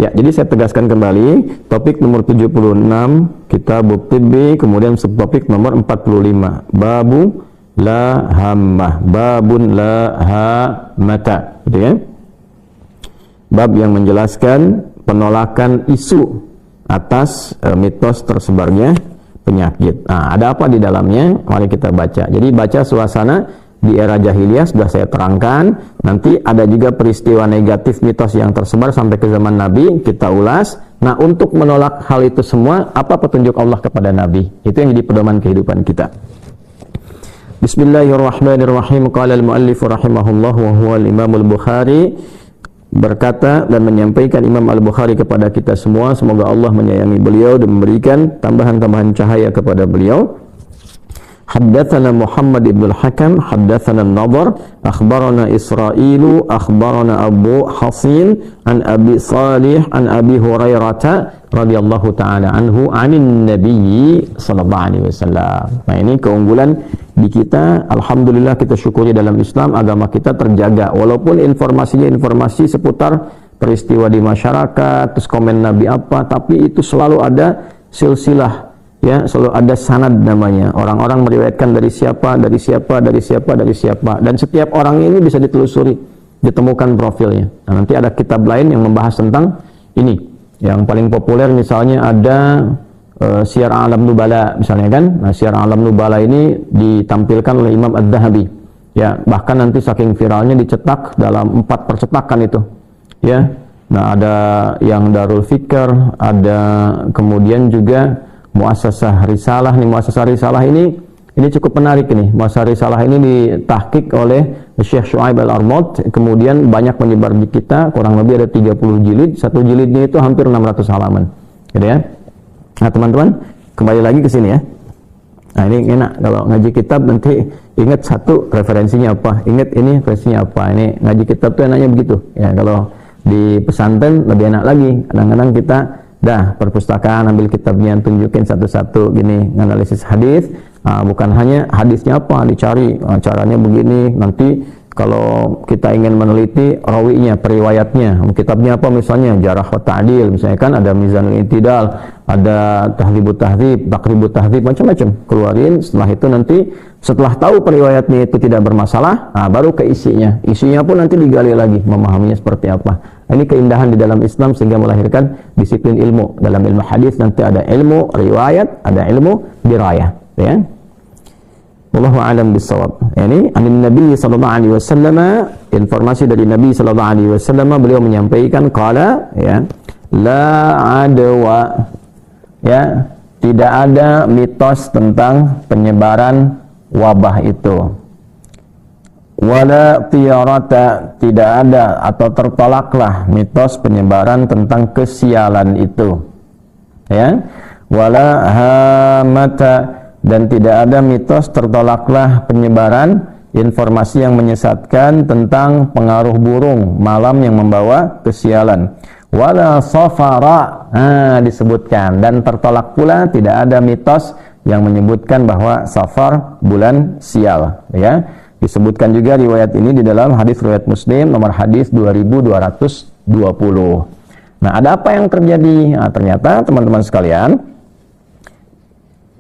Ya, jadi saya tegaskan kembali, topik nomor 76, Kitabut Tibbi, kemudian subtopik nomor 45, Babu la hammah, babun la hammata, gitu ya. Bab yang menjelaskan penolakan isu atas mitos tersebarnya penyakit. Nah, ada apa di dalamnya? Mari kita baca. Jadi baca suasana di era jahiliyah sudah saya terangkan. Nanti ada juga peristiwa negatif mitos yang tersebar sampai ke zaman Nabi, kita ulas. Nah, untuk menolak hal itu semua, apa petunjuk Allah kepada Nabi? Itu yang jadi pedoman kehidupan kita. Bismillahirrahmanirrahim. Qala al-muallif rahimahullah wa huwa al-Imam al-Bukhari, berkata dan menyampaikan Imam Al-Bukhari kepada kita semua, semoga Allah menyayangi beliau dan memberikan tambahan-tambahan cahaya kepada beliau. Haddatsana Muhammad ibn al-Hakam, haddatsana an-Nadhr, akhbarana Israilu, akhbarana Abu Hasin, an Abi Salih, an Abi Hurairah radhiyallahu taala anhu, anin Nabi sallallahu alaihi wasallam. Nah, ini keunggulan di kita. Alhamdulillah, kita syukuri dalam Islam, agama kita terjaga walaupun informasinya informasi seputar peristiwa di masyarakat, terus komen Nabi apa, tapi itu selalu ada silsilah, ya, selalu ada sanad namanya. Orang-orang meriwayatkan dari siapa, dari siapa, dari siapa, dari siapa, dan setiap orang ini bisa ditelusuri, ditemukan profilnya. Nah, nanti ada kitab lain yang membahas tentang ini. Yang paling populer misalnya ada Syiar A'lam Nubala misalnya kan. Nah, Syiar A'lam Nubala ini ditampilkan oleh Imam Ad-Dhahabi. Ya, bahkan nanti saking viralnya dicetak dalam 4 percetakan itu. Ya. Nah, ada yang Darul Fikr, ada kemudian juga Muassasah Risalah. Nih, Muassasah Risalah ini cukup menarik ini. Muassasah Risalah ini ditahqiq oleh Syekh Syuaib Al-Armad, kemudian banyak menyebar di kita, kurang lebih ada 30 jilid. Satu jilidnya itu hampir 600 halaman. Gitu ya. Nah, teman-teman, kembali lagi ke sini ya. Nah, ini enak kalau ngaji kitab, nanti ingat satu referensinya apa, ingat ini referensinya apa. Ini ngaji kitab tuh enaknya begitu. Ya, kalau di pesantren lebih enak lagi. Kadang-kadang kita perpustakaan ambil kitabnya, tunjukin satu-satu gini, analisis hadis. Bukan hanya hadisnya apa dicari, caranya begini. Nanti kalau kita ingin meneliti rawinya, periwayatnya, kitabnya apa misalnya, Jarh wa Ta'dil misalnya kan, ada Mizanul I'tidal, ada Tahdhibut Tahdhib, Taqribut Tahdhib, macam-macam keluarin. Setelah itu nanti setelah tahu periwayatnya itu tidak bermasalah, baru ke isinya. Isinya pun nanti digali lagi, memahaminya seperti apa. Ini keindahan di dalam Islam sehingga melahirkan disiplin ilmu. Dalam ilmu hadis nanti ada ilmu riwayat, ada ilmu dirayah, ya. Wallahu a'lam bissawab. Ini anin Nabi sallallahu alaihi wasallam, informasi dari Nabi sallallahu alaihi wasallam, beliau menyampaikan qala, ya, la adwa, ya, tidak ada mitos tentang penyebaran wabah itu. Wala tiyarata, tidak ada atau tertolaklah mitos penyebaran tentang kesialan itu. Ya. Wala hamata, dan tidak ada mitos tertolaklah penyebaran informasi yang menyesatkan tentang pengaruh burung malam yang membawa kesialan. Wala safara, disebutkan, dan tertolak pula tidak ada mitos yang menyebutkan bahwa safar bulan sial, ya. Disebutkan juga riwayat ini di dalam hadis riwayat Muslim nomor hadis 2220. Nah, ada apa yang terjadi? Nah, ternyata teman-teman sekalian,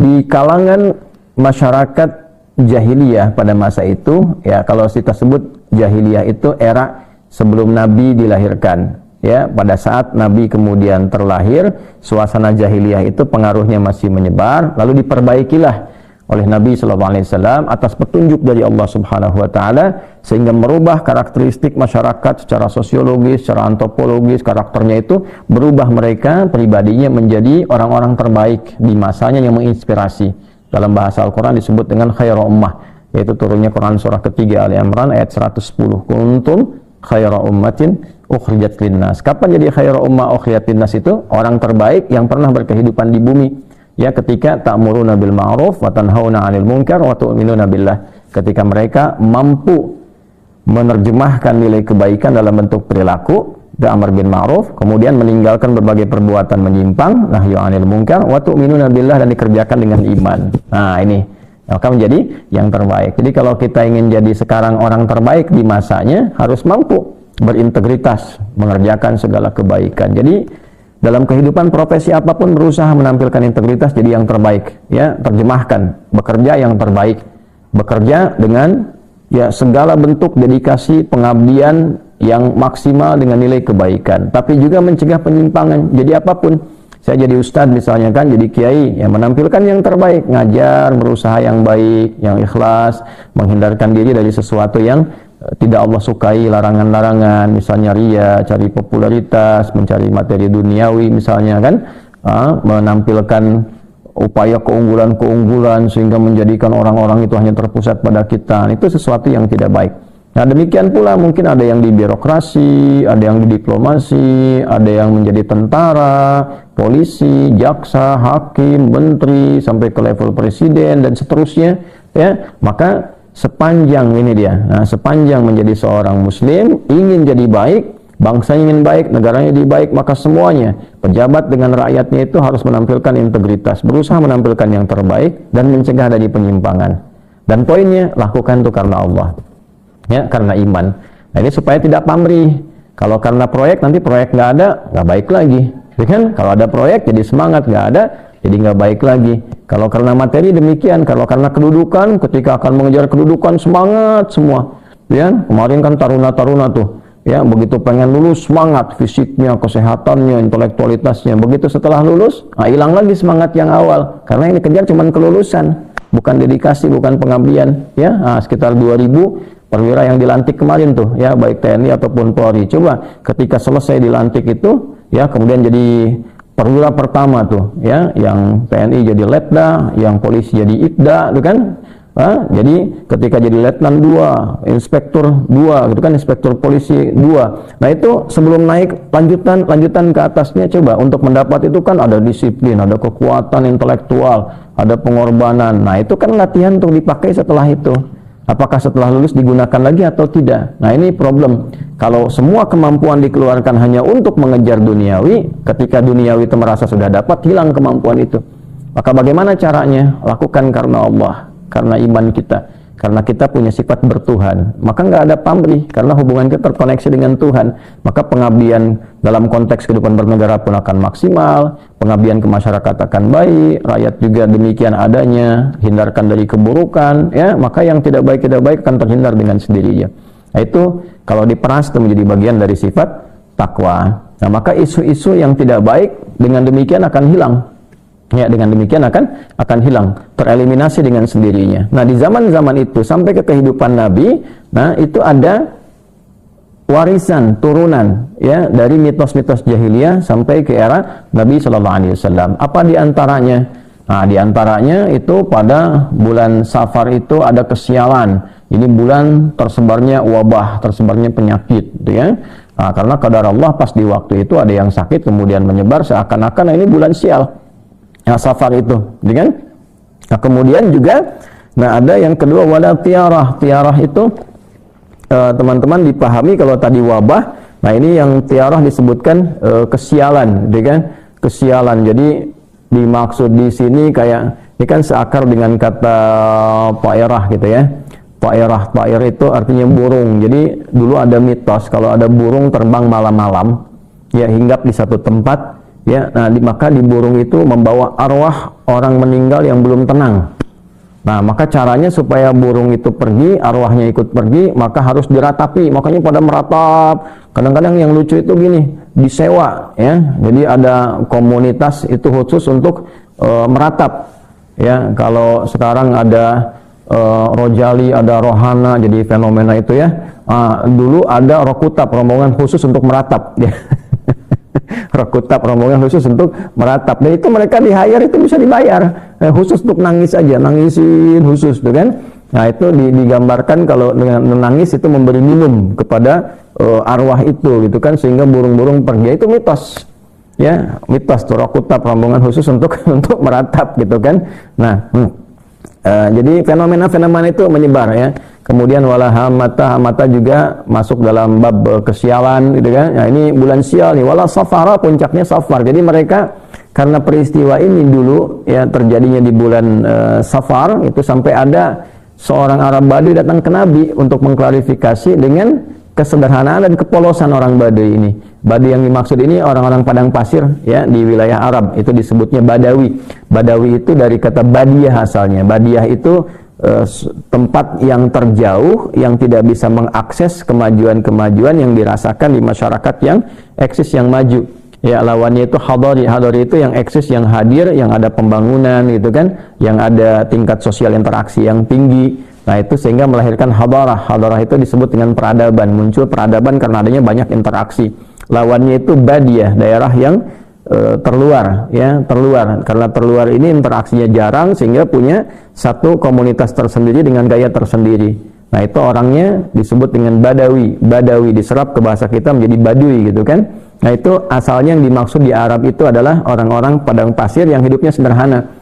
di kalangan masyarakat jahiliyah pada masa itu, ya, kalau kita sebut jahiliyah itu era sebelum Nabi dilahirkan, ya, pada saat Nabi kemudian terlahir, suasana jahiliyah itu pengaruhnya masih menyebar, lalu diperbaikilah oleh Nabi SAW atas petunjuk dari Allah Subhanahu Wa Taala, sehingga merubah karakteristik masyarakat secara sosiologis, secara antropologis. Karakternya itu berubah, mereka pribadinya menjadi orang-orang terbaik di masanya yang menginspirasi. Dalam bahasa Al-Quran disebut dengan khairu ummah, yaitu turunnya Quran surah ketiga Ali Imran ayat 110, kuntum khairu ummatin ukhrijat linnas. Kapan jadi khairu ummah ukhrijat linnas? Itu orang terbaik yang pernah berkehidupan di bumi. Ya, ketika ta'muruna bil ma'ruf wa tanhauna 'anil munkar wa tu'minuna billah, ketika mereka mampu menerjemahkan nilai kebaikan dalam bentuk perilaku, amar bil ma'ruf, kemudian meninggalkan berbagai perbuatan menyimpang, nahyu 'anil munkar, wa tu'minuna billah, dan dikerjakan dengan iman. Nah, ini maka menjadi yang terbaik. Jadi kalau kita ingin jadi sekarang orang terbaik di masanya, harus mampu berintegritas, mengerjakan segala kebaikan. Jadi dalam kehidupan profesi apapun berusaha menampilkan integritas jadi yang terbaik, ya. Terjemahkan, bekerja yang terbaik, bekerja dengan ya segala bentuk dedikasi pengabdian yang maksimal dengan nilai kebaikan, tapi juga mencegah penyimpangan. Jadi apapun, saya jadi ustadz misalnya kan, jadi kiai, yang menampilkan yang terbaik, ngajar, berusaha yang baik, yang ikhlas, menghindarkan diri dari sesuatu yang tidak Allah sukai, larangan-larangan, misalnya ria, cari popularitas, mencari materi duniawi misalnya kan, menampilkan upaya keunggulan-keunggulan sehingga menjadikan orang-orang itu hanya terpusat pada kita. Itu sesuatu yang tidak baik. Nah, demikian pula mungkin ada yang di birokrasi, ada yang di diplomasi, ada yang menjadi tentara, polisi, jaksa, hakim, menteri, sampai ke level presiden dan seterusnya, ya. Maka sepanjang ini dia, nah, sepanjang menjadi seorang muslim, ingin jadi baik, bangsa ingin baik, negaranya jadi baik, maka semuanya, pejabat dengan rakyatnya itu harus menampilkan integritas, berusaha menampilkan yang terbaik dan mencegah dari penyimpangan. Dan poinnya, lakukan itu karena Allah, ya, karena iman. Nah, ini supaya tidak pamrih. Kalau karena proyek, nanti proyek nggak ada, nggak baik lagi, ya kan? Kalau ada proyek jadi semangat, nggak ada jadi nggak baik lagi. Kalau karena materi demikian, kalau karena kedudukan, ketika akan mengejar kedudukan semangat semua, ya. Kemarin kan taruna-taruna tuh, ya, begitu pengen lulus semangat, fisiknya, kesehatannya, intelektualitasnya. Begitu setelah lulus, hilang lagi semangat yang awal, karena yang dikejar cuma kelulusan, bukan dedikasi, bukan pengabdian, ya. Sekitar 2000 perwira yang dilantik kemarin tuh, ya, baik TNI ataupun Polri. Coba ketika selesai dilantik itu, ya, kemudian jadi perwira pertama tuh, ya, yang TNI jadi letda, yang polisi jadi ibda, gitu kan? Jadi ketika jadi letnan 2, inspektur 2, gitu kan, inspektur polisi 2. Nah, itu sebelum naik lanjutan ke atasnya, coba untuk mendapat itu kan ada disiplin, ada kekuatan intelektual, ada pengorbanan. Nah, itu kan latihan untuk dipakai setelah itu. Apakah setelah lulus digunakan lagi atau tidak? Nah, ini problem. Kalau semua kemampuan dikeluarkan hanya untuk mengejar duniawi, ketika duniawi itu merasa sudah dapat, hilang kemampuan itu. Maka bagaimana caranya? Lakukan karena Allah, karena iman kita, karena kita punya sifat bertuhan. Maka nggak ada pamrih, karena hubungan kita terkoneksi dengan Tuhan. Maka pengabdian dalam konteks kehidupan bernegara pun akan maksimal, pengabdian ke masyarakat akan baik, rakyat juga demikian adanya, hindarkan dari keburukan, ya. Maka yang tidak baik akan terhindar dengan sendirinya. Nah, itu kalau diperas itu menjadi bagian dari sifat takwa. Nah, maka isu-isu yang tidak baik dengan demikian akan hilang. Ya, dengan demikian akan hilang, tereliminasi dengan sendirinya. Nah, di zaman-zaman itu sampai ke kehidupan Nabi, nah itu ada warisan turunan, ya, dari mitos-mitos jahiliyah sampai ke era Nabi Shallallahu Alaihi Wasallam. Apa diantaranya? Nah, diantaranya itu pada bulan Safar itu ada kesialan. Ini bulan tersebarnya wabah, tersebarnya penyakit, gitu ya. Nah, karena qadar Allah pas di waktu itu ada yang sakit kemudian menyebar seakan-akan ini bulan sial. Nah, Safar itu, kan? Nah, kemudian juga, nah ada yang kedua wala tiarah. Tiarah itu teman-teman dipahami kalau tadi wabah. Nah, ini yang tiarah disebutkan kesialan, kan? Kesialan. Jadi dimaksud di sini kayak ini kan seakar dengan kata ta'irah gitu ya. Ta'irah itu artinya burung. Jadi dulu ada mitos kalau ada burung terbang malam-malam, ya, hinggap di satu tempat. Ya, nah maka di burung itu membawa arwah orang meninggal yang belum tenang. Nah, maka caranya supaya burung itu pergi, arwahnya ikut pergi, maka harus diratapi. Makanya pada meratap. Kadang-kadang yang lucu itu gini, disewa, ya. Jadi ada komunitas itu khusus untuk meratap. Ya, kalau sekarang ada rojali, ada rohana, jadi fenomena itu ya. Dulu ada rokutab, rombongan khusus untuk meratap. Ya. Rokutab, rombongan khusus untuk meratap, dan itu mereka di-hire itu bisa dibayar, khusus untuk nangis aja, nangisin khusus tuh kan. Nah, itu digambarkan kalau dengan menangis itu memberi minum kepada arwah itu gitu kan, sehingga burung-burung pergi. Itu mitos, ya, mitos tuh rokutab, rombongan khusus untuk meratap gitu kan. Nah, jadi fenomena-fenomena itu menyebar ya. Kemudian wala hamata juga masuk dalam bab kesialan gitu kan. Nah, ini bulan sial nih, wala safara, puncaknya Safar. Jadi mereka karena peristiwa ini dulu ya terjadinya di bulan Safar, itu sampai ada seorang Arab Badui datang ke Nabi untuk mengklarifikasi dengan kesederhanaan dan kepolosan orang Baduy ini. Baduy yang dimaksud ini orang-orang padang pasir ya di wilayah Arab, itu disebutnya Badawi. Badawi itu dari kata Badiah asalnya. Badiah itu tempat yang terjauh yang tidak bisa mengakses kemajuan-kemajuan yang dirasakan di masyarakat yang eksis, yang maju. Ya, lawannya itu hadari. Hadari itu yang eksis, yang hadir, yang ada pembangunan gitu kan, yang ada tingkat sosial interaksi yang tinggi. Nah, itu sehingga melahirkan hadarah. Hadarah itu disebut dengan peradaban. Muncul peradaban karena adanya banyak interaksi. Lawannya itu badiah, daerah yang terluar, ya, terluar. Karena terluar ini interaksinya jarang sehingga punya satu komunitas tersendiri dengan gaya tersendiri. Nah, itu orangnya disebut dengan Badawi. Badawi diserap ke bahasa kita menjadi Baduy gitu kan. Nah, itu asalnya yang dimaksud di Arab itu adalah orang-orang padang pasir yang hidupnya sederhana.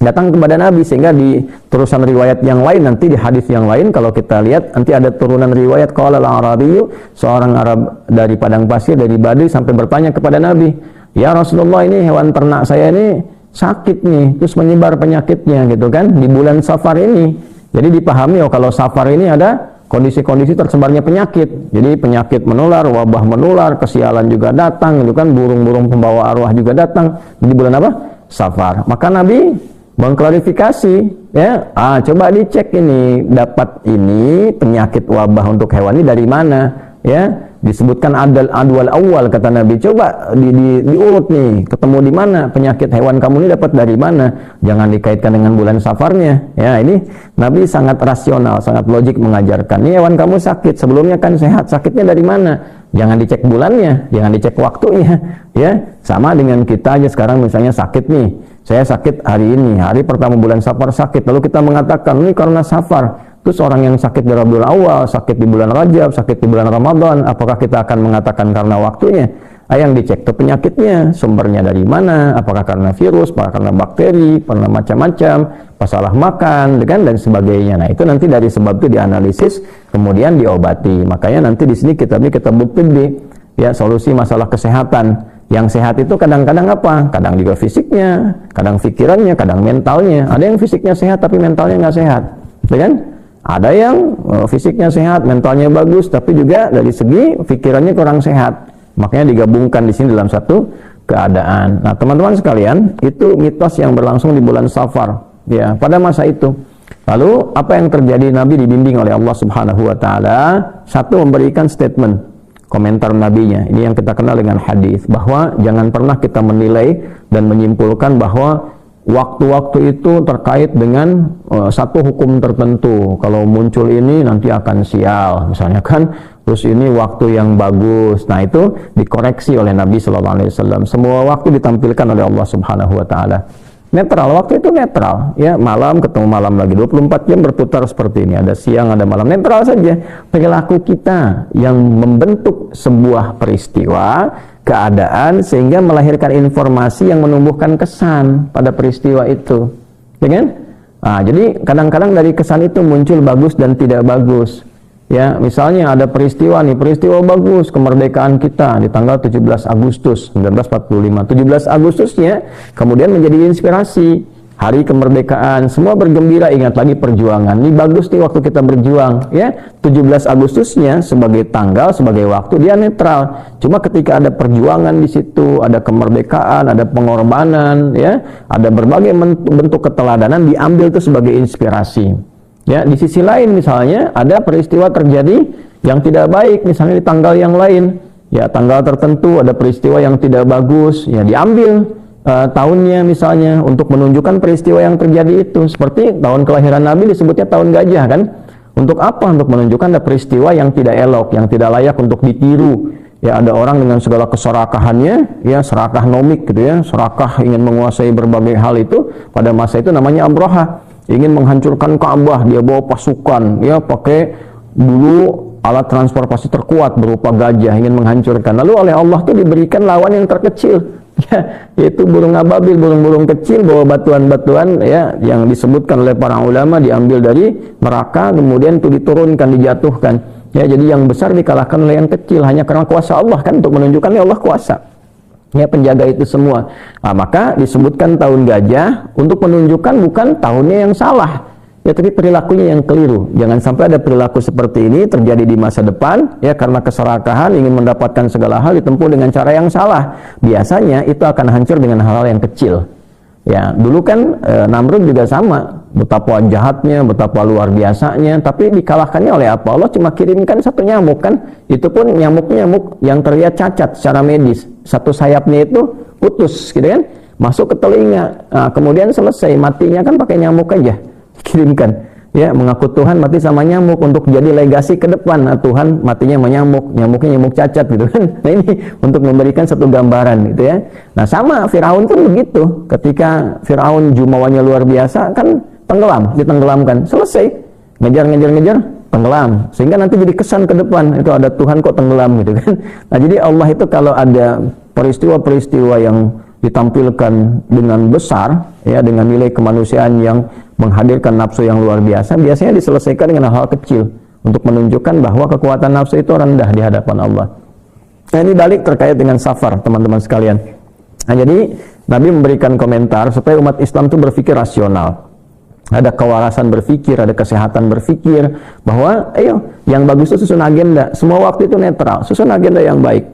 Datang kepada Nabi, sehingga di terusan riwayat yang lain, nanti di hadis yang lain kalau kita lihat nanti ada turunan riwayat qala al-Arabiyyu, seorang Arab dari padang pasir, dari Baduy sampai bertanya kepada Nabi, "Ya Rasulullah, ini hewan ternak saya ini sakit nih, terus menyebar penyakitnya gitu kan di bulan Safar ini." Jadi dipahami kalau Safar ini ada kondisi-kondisi tersebarnya penyakit. Jadi penyakit menular, wabah menular, kesialan juga datang gitu kan, burung-burung pembawa arwah juga datang di bulan apa? Safar. Maka Nabi mengklarifikasi ya, coba dicek ini, dapat ini penyakit wabah untuk hewan ini dari mana ya? Disebutkan adwal awal, kata Nabi, coba diurut nih, ketemu di mana penyakit hewan kamu ini, dapat dari mana, jangan dikaitkan dengan bulan Safarnya ya. Ini Nabi sangat rasional, sangat logik mengajarkan, ini hewan kamu sakit, sebelumnya kan sehat, sakitnya dari mana, jangan dicek bulannya, jangan dicek waktunya ya. Sama dengan kita aja sekarang, misalnya sakit nih, saya sakit hari ini, hari pertama bulan Safar sakit, lalu kita mengatakan ini karena Safar. Terus orang yang sakit di Rabiul Awal, sakit di bulan Rajab, sakit di bulan Ramadan, apakah kita akan mengatakan karena waktunya? Yang dicek tuh penyakitnya, sumbernya dari mana, apakah karena virus, apakah karena bakteri, karena macam-macam, masalah makan, dan sebagainya. Nah, itu nanti dari sebab itu dianalisis, kemudian diobati. Makanya nanti di sini kita bukti ya, solusi masalah kesehatan. Yang sehat itu kadang-kadang apa? Kadang juga fisiknya, kadang pikirannya, kadang mentalnya. Ada yang fisiknya sehat tapi mentalnya nggak sehat, kan? Ada yang fisiknya sehat, mentalnya bagus, tapi juga dari segi pikirannya kurang sehat. Makanya digabungkan di sini dalam satu keadaan. Nah, teman-teman sekalian, itu mitos yang berlangsung di bulan Safar ya, pada masa itu. Lalu apa yang terjadi? Nabi dibimbing oleh Allah Subhanahu wa taala, satu, memberikan statement, komentar nabinya. Ini yang kita kenal dengan hadis, bahwa jangan pernah kita menilai dan menyimpulkan bahwa waktu-waktu itu terkait dengan satu hukum tertentu. Kalau muncul ini nanti akan sial, misalnya kan. Terus ini waktu yang bagus. Nah, itu dikoreksi oleh Nabi Sallallahu Alaihi Wasallam. Semua waktu ditampilkan oleh Allah Subhanahu Wa Taala. Netral, waktu itu netral. Ya, malam ketemu malam lagi, 24 jam berputar seperti ini. Ada siang, ada malam, netral saja. Perilaku kita yang membentuk sebuah peristiwa, keadaan, sehingga melahirkan informasi yang menumbuhkan kesan pada peristiwa itu, ya kan? Nah, jadi kadang-kadang dari kesan itu muncul bagus dan tidak bagus. Ya, misalnya ada peristiwa nih, peristiwa bagus, kemerdekaan kita di tanggal 17 Agustus 1945. 17 Agustusnya kemudian menjadi inspirasi. Hari kemerdekaan, semua bergembira, ingat lagi perjuangan. Ini bagus nih waktu kita berjuang, ya. 17 Agustusnya sebagai tanggal, sebagai waktu dia netral. Cuma ketika ada perjuangan di situ, ada kemerdekaan, ada pengorbanan, ya, ada berbagai bentuk keteladanan, diambil itu sebagai inspirasi. Ya, di sisi lain misalnya ada peristiwa terjadi yang tidak baik, misalnya di tanggal yang lain, ya, tanggal tertentu ada peristiwa yang tidak bagus, ya, diambil tahunnya misalnya untuk menunjukkan peristiwa yang terjadi itu. Seperti tahun kelahiran Nabi disebutnya tahun gajah, kan? Untuk apa? Untuk menunjukkan ada peristiwa yang tidak elok, yang tidak layak untuk ditiru. Ya, ada orang dengan segala keserakahannya, ya, serakah nomik gitu ya, serakah ingin menguasai berbagai hal itu. Pada masa itu namanya Amroha, ingin menghancurkan Ka'bah, dia bawa pasukan, ya, pakai dulu alat transportasi terkuat berupa gajah, ingin menghancurkan. Lalu oleh Allah tuh diberikan lawan yang terkecil, ya, yaitu burung ababil, burung-burung kecil bawa batuan-batuan, ya, yang disebutkan oleh para ulama diambil dari neraka, kemudian itu diturunkan, dijatuhkan, ya. Jadi yang besar dikalahkan oleh yang kecil hanya karena kuasa Allah, kan, untuk menunjukkan ya Allah kuasa, ya, penjaga itu semua. Nah, maka disebutkan tahun gajah untuk menunjukkan bukan tahunnya yang salah, ya tapi perilakunya yang keliru. Jangan sampai ada perilaku seperti ini terjadi di masa depan, ya karena keserakahan ingin mendapatkan segala hal ditempuh dengan cara yang salah. Biasanya itu akan hancur dengan hal-hal yang kecil. Ya, dulu kan Namrud juga sama, betapa jahatnya, betapa luar biasanya, tapi dikalahkannya oleh apa? Allah cuma kirimkan satu nyamuk kan, itu pun nyamuk yang terlihat cacat secara medis, satu sayapnya itu putus, gitu kan, masuk ke telinga, nah, kemudian selesai, matinya kan pakai nyamuk aja, kirimkan. Ya, mengaku Tuhan mati sama nyamuk untuk jadi legasi ke depan. Nah, Tuhan matinya sama nyamuk, nyamuknya nyamuk cacat gitu kan. Nah, ini untuk memberikan satu gambaran gitu ya. Nah, sama Firaun pun begitu. Ketika Firaun jumawanya luar biasa kan tenggelam, ditenggelamkan. Selesai. Ngejar, tenggelam. Sehingga nanti jadi kesan ke depan, itu ada Tuhan kok tenggelam gitu kan. Nah, jadi Allah itu kalau ada peristiwa-peristiwa yang ditampilkan dengan besar, ya dengan nilai kemanusiaan yang menghadirkan nafsu yang luar biasa, biasanya diselesaikan dengan hal kecil untuk menunjukkan bahwa kekuatan nafsu itu rendah di hadapan Allah. Nah, ini balik terkait dengan safar, teman-teman sekalian. Nah, jadi Nabi memberikan komentar supaya umat Islam itu berpikir rasional, ada kewarasan berpikir, ada kesehatan berpikir, bahwa ayo yang bagus itu susun agenda, semua waktu itu netral, susun agenda yang baik.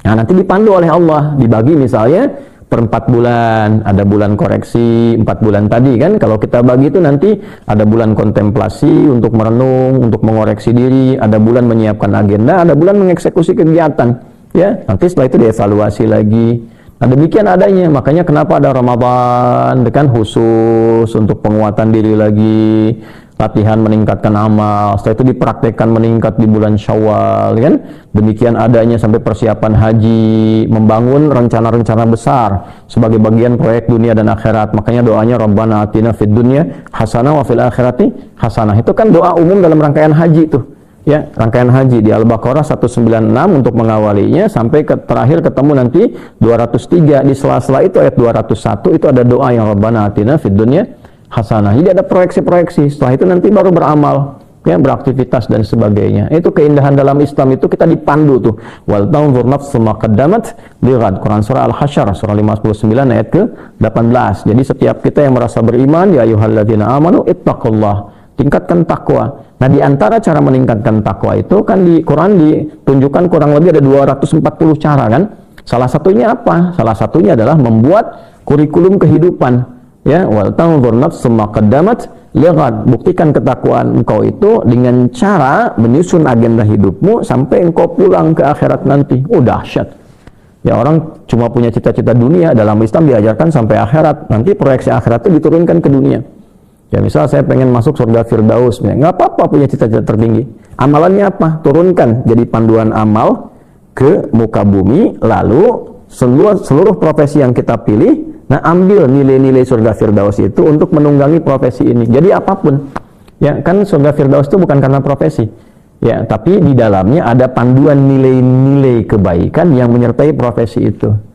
Nah, nanti dipandu oleh Allah, dibagi misalnya per 4 bulan, ada bulan koreksi 4 bulan tadi kan, kalau kita bagi itu nanti ada bulan kontemplasi untuk merenung, untuk mengoreksi diri, ada bulan menyiapkan agenda, ada bulan mengeksekusi kegiatan, ya nanti setelah itu dievaluasi lagi. Nah, demikian adanya, makanya kenapa ada Ramadan kan, khusus untuk penguatan diri lagi, latihan meningkatkan amal, setelah itu dipraktekkan meningkat di bulan Syawal kan. Demikian adanya sampai persiapan haji, membangun rencana-rencana besar sebagai bagian proyek dunia dan akhirat. Makanya doanya Rabbana atina fid dunya hasanah wa fil akhirati hasanah. Itu kan doa umum dalam rangkaian haji tuh. Ya, rangkaian haji di Al-Baqarah 196 untuk mengawalinya sampai ke terakhir ketemu nanti 203, di sela-sela itu ayat 201 itu ada doa yang Rabbana atina fid dunya hasanah. Jadi ada proyeksi-proyeksi, setelah itu nanti baru beramal, ya beraktivitas dan sebagainya. Itu keindahan dalam Islam, itu kita dipandu tuh. Wal tanzur nafsu ma qaddamat lighad. Quran surah Al-Hasyr surah 59 ayat ke-18. Jadi setiap kita yang merasa beriman, ya ayyuhalladzina amanu ittaqullah, tingkatkan takwa. Nah, di antara cara meningkatkan takwa itu kan di Quran ditunjukkan kurang lebih ada 240 cara kan. Salah satunya apa? Salah satunya adalah membuat kurikulum kehidupan. Ya, wal tanzur nafsu ma qaddamat lighad. Buktikan ketakwaan engkau itu dengan cara menyusun agenda hidupmu sampai engkau pulang ke akhirat nanti. Oh, dahsyat. Ya, orang cuma punya cita-cita dunia, dalam Islam diajarkan sampai akhirat. Nanti proyeksi akhirat itu diturunkan ke dunia. Ya, misal saya pengen masuk surga Firdaus, ya, nggak apa-apa punya cita-cita tertinggi. Amalannya apa? Turunkan jadi panduan amal ke muka bumi, lalu seluruh profesi yang kita pilih, nah ambil nilai-nilai surga Firdaus itu untuk menunggangi profesi ini. Jadi apapun, ya kan surga Firdaus itu bukan karena profesi, ya tapi di dalamnya ada panduan nilai-nilai kebaikan yang menyertai profesi itu.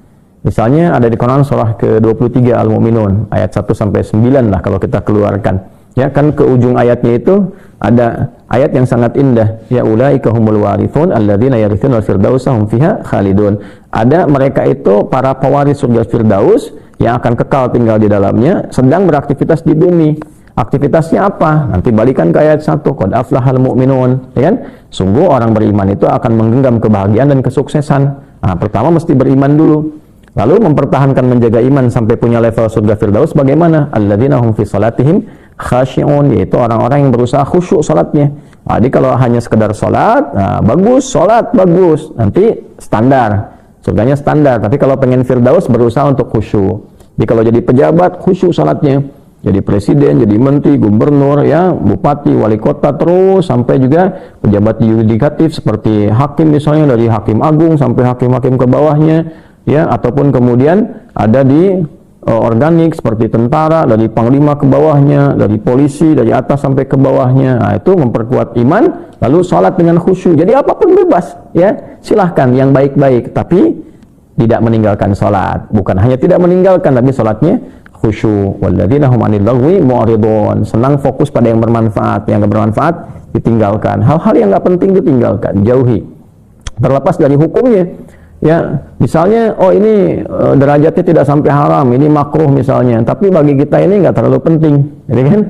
Misalnya ada di Quran surah ke-23 Al-Mu'minun ayat 1 sampai 9 lah kalau kita keluarkan. Ya kan ke ujung ayatnya itu ada ayat yang sangat indah. Ya ulaika humul warithun alladzina yarithunal firdausa hum fiha khalidun. Ada mereka itu para pewaris surga Firdaus yang akan kekal tinggal di dalamnya, sedang beraktivitas di bumi. Aktivitasnya apa? Nanti balikan ke ayat 1, qad aflahal mu'minun, ya kan? Sungguh orang beriman itu akan menggenggam kebahagiaan dan kesuksesan. Nah, pertama mesti beriman dulu. Lalu mempertahankan menjaga iman sampai punya level surga Firdaus bagaimana? Alladzina hum fi salatihim khashi'un, yaitu orang-orang yang berusaha khusyuk salatnya. Jadi kalau hanya sekedar salat, nah, bagus, salat bagus, nanti standar, surganya standar. Tapi kalau pengen Firdaus berusaha untuk khusyuk. Jadi kalau jadi pejabat khusyuk salatnya, jadi presiden, jadi menteri, gubernur, ya, bupati, wali kota, terus sampai juga pejabat yudikatif seperti hakim misalnya, dari hakim agung sampai hakim-hakim ke bawahnya. Ya, ataupun kemudian ada di organik seperti tentara, dari panglima ke bawahnya, dari polisi dari atas sampai ke bawahnya. Nah, itu memperkuat iman, lalu sholat dengan khusyuk. Jadi apapun bebas, ya silahkan yang baik-baik, tapi tidak meninggalkan sholat. Bukan hanya tidak meninggalkan, tapi sholatnya khusyuk. Walladzina hum 'anil lagwi mu'ridun, senang fokus pada yang bermanfaat, yang nggak bermanfaat ditinggalkan. Hal-hal yang nggak penting ditinggalkan, jauhi. Terlepas dari hukumnya. Ya, misalnya, oh ini derajatnya tidak sampai haram, ini makruh misalnya, tapi bagi kita ini nggak terlalu penting, jadi kan,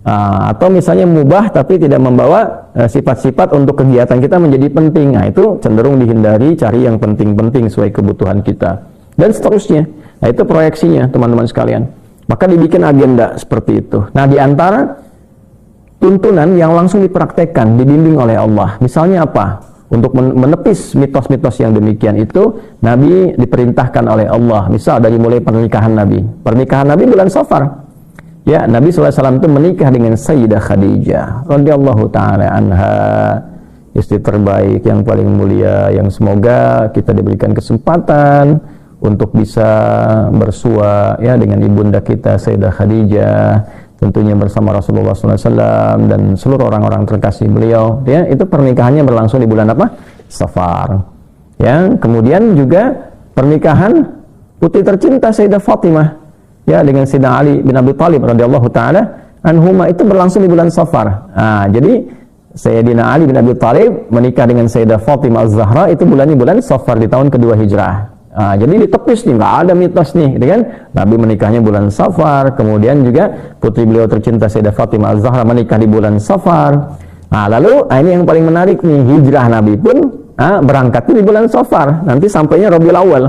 Atau misalnya mubah tapi tidak membawa sifat-sifat untuk kegiatan kita menjadi penting. Nah, itu cenderung dihindari, cari yang penting-penting sesuai kebutuhan kita. Dan seterusnya. Nah, itu proyeksinya teman-teman sekalian. Maka dibikin agenda seperti itu. Nah, di antara tuntunan yang langsung dipraktekkan, dibimbing oleh Allah. Misalnya apa? Untuk menepis mitos-mitos yang demikian itu, Nabi diperintahkan oleh Allah. Misal dari mulai pernikahan Nabi. Pernikahan Nabi bulan Safar. Ya, Nabi SAW itu menikah dengan Sayyidah Khadijah radhiyallahu ta'ala anha, istri terbaik yang paling mulia, yang semoga kita diberikan kesempatan untuk bisa bersua ya dengan ibunda kita Sayyidah Khadijah, tentunya bersama Rasulullah SAW dan seluruh orang-orang terkasih beliau. Ya, itu pernikahannya berlangsung di bulan apa? Safar. Ya, kemudian juga pernikahan putri tercinta Sayyidah Fatimah ya dengan Sayyidina Ali bin Abi Thalib radhiyallahu taala anhuma itu berlangsung di bulan Safar. Nah, jadi Sayyidina Ali bin Abi Thalib menikah dengan Sayyidah Fatimah Az-Zahra itu bulannya bulan Safar di tahun kedua Hijrah. Nah, jadi ditepis nih, nggak ada mitos nih, gitu kan? Nabi menikahnya bulan Safar, kemudian juga putri beliau tercinta Sayyidah Fatimah Az-Zahra menikah di bulan Safar. Nah, lalu ini yang paling menarik nih, hijrah Nabi pun berangkatnya di bulan Safar, nanti sampainya Rabiul Awal.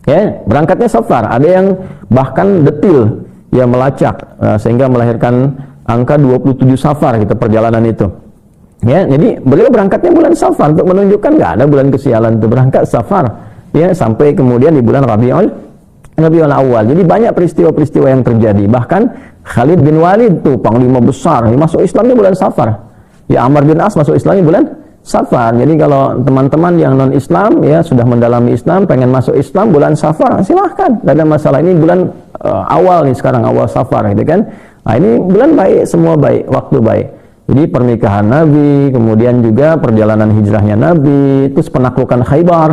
Ya, berangkatnya Safar. Ada yang bahkan detil ya melacak sehingga melahirkan angka 27 Safar gitu perjalanan itu. Ya, jadi beliau berangkatnya bulan Safar untuk menunjukkan nggak ada bulan kesialan itu, berangkat Safar ya sampai kemudian di bulan Rabiul Awal. Jadi banyak peristiwa-peristiwa yang terjadi. Bahkan Khalid bin Walid tuh panglima besar, masuk Islamnya bulan Safar. Ya, Amr bin As masuk Islamnya bulan Safar. Jadi kalau teman-teman yang non Islam ya sudah mendalami Islam, pengen masuk Islam bulan Safar, silahkan, tidak ada masalah. Ini bulan awal nih sekarang, awal Safar gitu kan. Nah, ini bulan baik, semua baik, waktu baik. Jadi pernikahan Nabi, kemudian juga perjalanan hijrahnya Nabi, terus penaklukan Khaybar.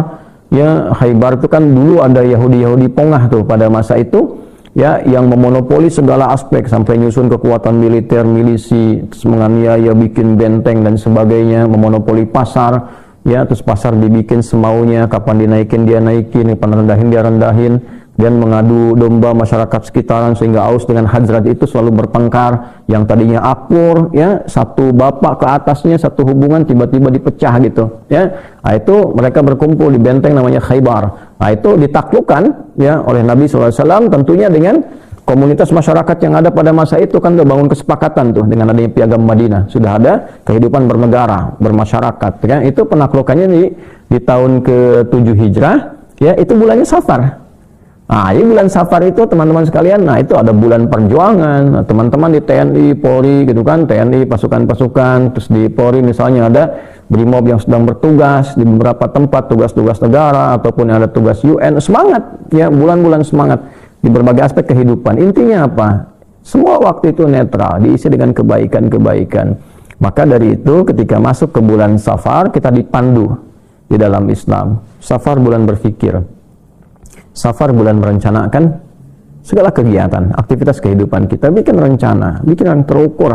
Ya, Khaybar itu kan dulu ada Yahudi-Yahudi pongah tuh pada masa itu. Ya, yang memonopoli segala aspek sampai nyusun kekuatan militer, milisi, terus menganiaya, bikin benteng dan sebagainya, memonopoli pasar, ya, terus pasar dibikin semaunya, kapan dinaikin dia naikin, kapan rendahin dia rendahin, dan mengadu domba masyarakat sekitaran sehingga Aus dengan Khazraj itu selalu bertengkar, yang tadinya akur, ya, satu bapak ke atasnya, satu hubungan tiba-tiba dipecah gitu, ya. Nah, itu mereka berkumpul di benteng namanya Khaybar. Nah, itu ditaklukkan ya oleh Nabi SAW tentunya dengan komunitas masyarakat yang ada pada masa itu kan udah bangun kesepakatan tuh dengan adanya Piagam Madinah, sudah ada kehidupan bernegara, bermasyarakat ya. Itu penaklukannya di tahun ke-7 Hijrah ya, itu bulannya Safar. Nah, ini bulan Safar itu teman-teman sekalian, nah itu ada bulan perjuangan. Nah, teman-teman di TNI, Polri gitu kan, TNI pasukan-pasukan, terus di Polri misalnya ada BRIMOB yang sedang bertugas di beberapa tempat, tugas-tugas negara ataupun ada tugas UN, semangat ya, bulan-bulan semangat di berbagai aspek kehidupan. Intinya apa? Semua waktu itu netral, diisi dengan kebaikan-kebaikan. Maka dari itu ketika masuk ke bulan Safar, kita dipandu di dalam Islam. Safar bulan berfikir. Safar bulan merencanakan segala kegiatan, aktivitas kehidupan kita, bikin rencana, bikin yang terukur.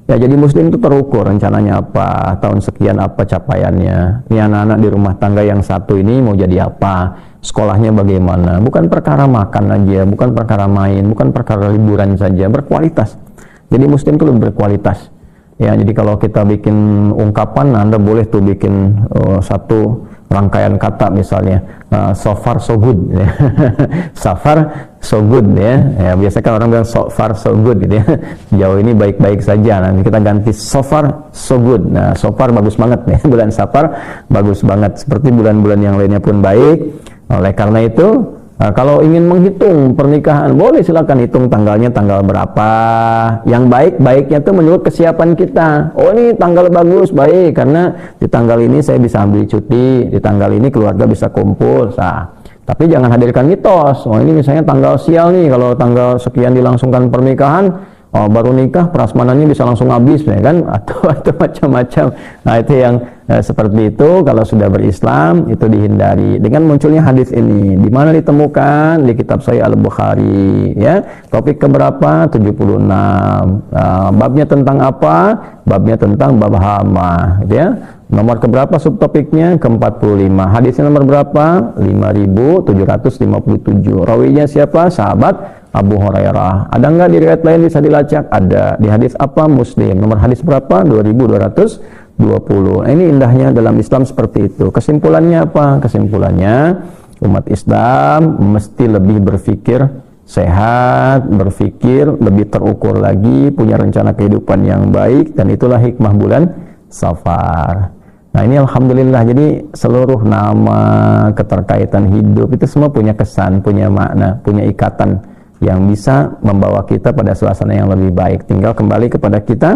Ya, jadi muslim itu terukur rencananya apa, tahun sekian apa capaiannya. Ini anak-anak di rumah tangga yang satu ini mau jadi apa, sekolahnya bagaimana. Bukan perkara makan aja, bukan perkara main, bukan perkara liburan saja, berkualitas. Jadi muslim itu lebih berkualitas. Ya, jadi kalau kita bikin ungkapan, Anda boleh tuh bikin satu rangkaian kata misalnya so far so good ya. So far so good ya. Ya, biasanya kan orang bilang so far so good gitu ya. Jauh ini baik-baik saja. Nanti kita ganti so far so good. Nah, so far bagus banget nih. Bulan Safar bagus banget, seperti bulan-bulan yang lainnya pun baik. Oleh karena itu kalau ingin menghitung pernikahan, boleh silakan hitung tanggalnya tanggal berapa. Yang baik-baiknya itu menurut kesiapan kita. Oh, ini tanggal bagus, baik, karena di tanggal ini saya bisa ambil cuti, di tanggal ini keluarga bisa kumpul. Nah, tapi jangan hadirkan mitos. Oh, ini misalnya tanggal sial nih, kalau tanggal sekian dilangsungkan pernikahan, oh, baru nikah prasmanannya bisa langsung habis ya kan, atau macam-macam. Nah, itu yang seperti itu kalau sudah berislam itu dihindari. Dengan munculnya hadis ini, di mana ditemukan? Di kitab Sahih Al-Bukhari ya. Topik keberapa? 76. Babnya tentang apa? Babnya tentang bab hama gitu ya. Nomor keberapa subtopiknya? Ke-45. Hadisnya nomor berapa? 5757. Rawinya siapa? Sahabat Abu Hurairah. Ada nggak di riwayat lain bisa dilacak? Ada. Di hadis apa? Muslim. Nomor hadis berapa? 2220. Ini indahnya dalam Islam seperti itu. Kesimpulannya apa? Kesimpulannya umat Islam mesti lebih berpikir sehat, berpikir lebih terukur lagi, punya rencana kehidupan yang baik, dan itulah hikmah bulan Safar. Nah ini alhamdulillah, jadi seluruh nama, keterkaitan hidup itu semua punya kesan, punya makna, punya ikatan yang bisa membawa kita pada suasana yang lebih baik. Tinggal kembali kepada kita,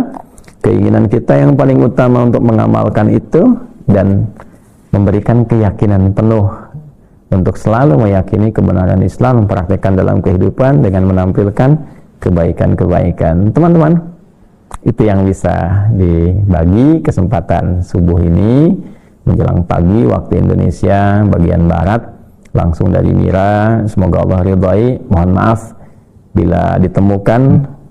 keinginan kita yang paling utama untuk mengamalkan itu dan memberikan keyakinan penuh untuk selalu meyakini kebenaran Islam, mempraktikkan dalam kehidupan dengan menampilkan kebaikan-kebaikan. Teman-teman, itu yang bisa dibagi kesempatan subuh ini menjelang pagi waktu Indonesia bagian Barat, langsung dari Mira. Semoga Allah ridhai. Mohon maaf bila ditemukan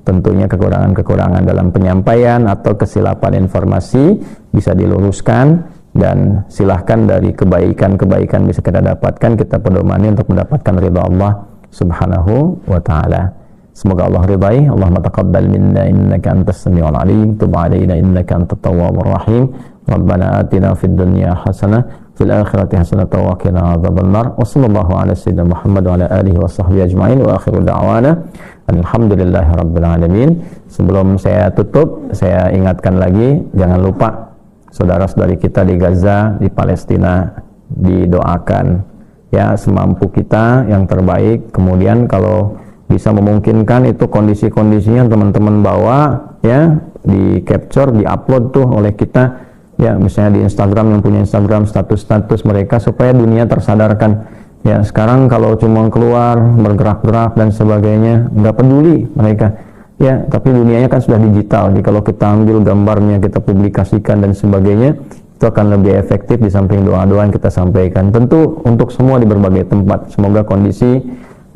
tentunya kekurangan-kekurangan dalam penyampaian atau kesilapan informasi, bisa diluruskan. Dan silahkan dari kebaikan-kebaikan bisa kita dapatkan, kita pedomani untuk mendapatkan ridha Allah subhanahu wa ta'ala. Semoga Allah ridhai. Allahumma taqabbal minna innaka antas sami'ul alim, tub alaina innaka antat tawwabur rahim. Rabbana atina fid dunya hasanah fil akhirati hasanah wa qina adzabannar. Wa sallallahu ala sayyidina Muhammad wa ala alihi wa sahbihi ajma'in. Wa akhiru da'wana alhamdulillahi rabbil alamin. Sebelum saya tutup, saya ingatkan lagi, jangan lupa saudara-saudari kita di Gaza, di Palestina, didoakan ya semampu kita yang terbaik. Kemudian kalau bisa memungkinkan itu kondisi-kondisinya teman-teman bawa ya, di capture, di upload tuh oleh kita ya, misalnya di Instagram, yang punya Instagram, status-status mereka supaya dunia tersadarkan ya. Sekarang kalau cuma keluar bergerak-gerak dan sebagainya nggak peduli mereka ya, tapi dunianya kan sudah digital. Jadi kalau kita ambil gambarnya, kita publikasikan dan sebagainya, itu akan lebih efektif. Di samping doa-doa yang kita sampaikan tentu untuk semua di berbagai tempat. Semoga kondisi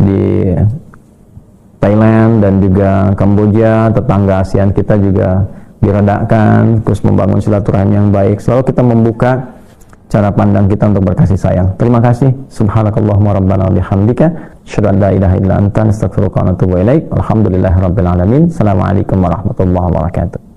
di Thailand dan juga Kamboja, tetangga ASEAN kita juga diredakan, terus membangun silaturahmi yang baik. Selalu kita membuka cara pandang kita untuk berkasih sayang. Terima kasih. Subhanakallahumma rabbana wa bihamdika asyhadu an la ilaha illa anta astaghfiruka wa atubu ilaik. Alhamdulillahirabbil alamin. Assalamualaikum warahmatullahi wabarakatuh.